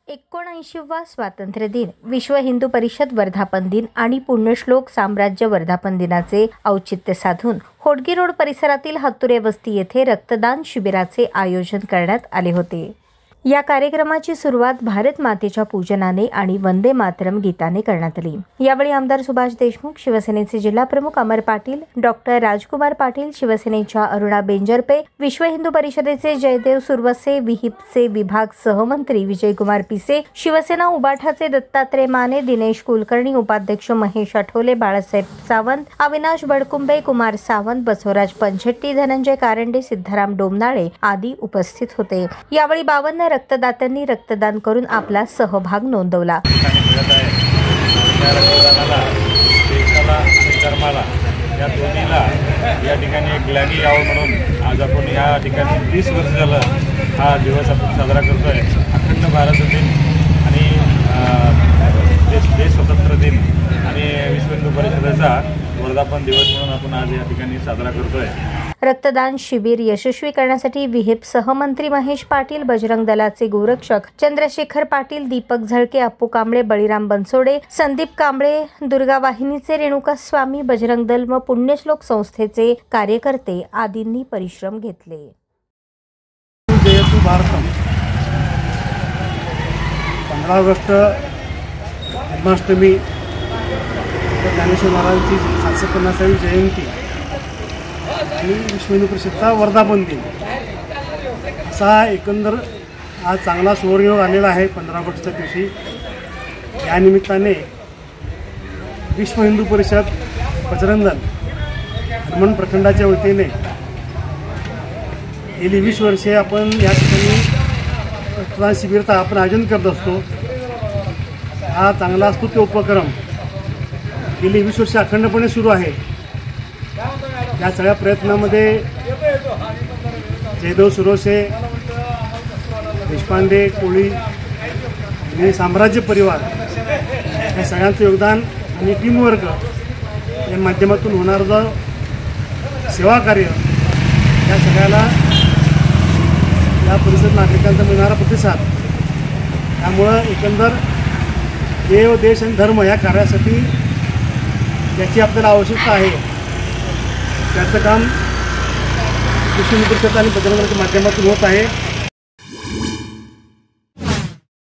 79वा स्वातंत्र्य दिन, विश्व हिंदू परिषद वर्धापन दिन आणि पुण्यश्लोक साम्राज्य वर्धापन दिनाचे औचित्य साधून होडगी रोड परिसरातील हत्तुरे वस्ती येथे रक्तदान शिबिराचे आयोजन करण्यात आले होते। या कार्यक्रमाची सुरुवात भारत मातेच्या पूजनाने आणि वंदे मातरम गीताने करण्यात आली। यावेळी आमदार सुभाष देशमुख, शिवसेनेचे जिल्हा प्रमुख अमर पाटील, डॉक्टर राजकुमार पाटील, शिवसेनेच्या अरुणा बेंजरपे, विश्व हिंदू परिषदेचे जयदेव सुरवसे, विहिपचे विभाग सहमंत्री विजयकुमार पिसे, शिवसेना उबाठाचे दत्तात्रय माने, दिनेश कुलकर्णी, उपाध्यक्ष महेश आठवले, बाळासाहेब सावंत, अविनाश बडकुंबे, कुमार सावंत, बसवराज पंचेट्टी, धनंजय कारंडे, सिद्धाराम डोमनाळे आदी उपस्थित होते। यावेळी 52 रक्तदात्यांनी रक्तदान करून आपला सहभाग नोंदवला। या दोन्हीला या ठिकाणी एक ग्लॅनी यावं म्हणून आज आपण या ठिकाणी 20 वर्ष झालं हा दिवस आपण साजरा करतोय। अखंड भारत दिन आणि देश स्वतंत्र दिन आणि विश्व हिंदू परिषदेचा वर्धापन दिवस म्हणून आपण आज या ठिकाणी साजरा करतोय। रक्तदान शिबिर यशस्वी करण्यासाठी विहिप सहमंत्री महेश पाटील, बजरंग दलाचे गोरक्षक चंद्रशेखर पाटील, दीपक झळके, अप्पू कांबळे, बळीराम बनसोडे, संदीप कांबळे, दुर्गा वाहिनीचे रेणुका स्वामी, बजरंग दल व पुण्यश्लोक संस्थेचे कार्यकर्ते आदींनी परिश्रम घेतले। 15 ऑगस्ट जन्माष्टमी, ज्ञानेश्वर महाराजांची 750वी जयंती आणि विश्व हिंदू परिषदचा वर्धापन दिन असा एकंदर आज चांगला सुवर्णयोग आलेला आहे। 15 ऑगस्टच्या दिवशी या निमित्ताने विश्व हिंदू परिषद बजरंग दल हनुमान प्रखंडाच्या वतीने गेली 20 वर्षे आपण या ठिकाणी रक्तदान शिबिराचं आपण आयोजन करत असतो। हा चांगला स्तुत्य उपक्रम गेली 20 वर्षे अखंडपणे सुरू आहे। या सगळ्या प्रयत्नामध्ये जयदेव सुरवसे, देशपांडे, कोळी आणि साम्राज्य परिवार या सगळ्यांचं योगदान आणि टीमवर्क या माध्यमातून होणारं सेवा कार्य या सगळ्याला या परिसर नागरिकांचा मिळणारा प्रतिसाद, त्यामुळं एकंदर देव, देश आणि धर्म या कार्यासाठी ज्याची आपल्याला आवश्यकता आहे त्याचं काम विश्व हिंदू परिषद आणि बजरंग दलाच्या माध्यमातून होत आहे।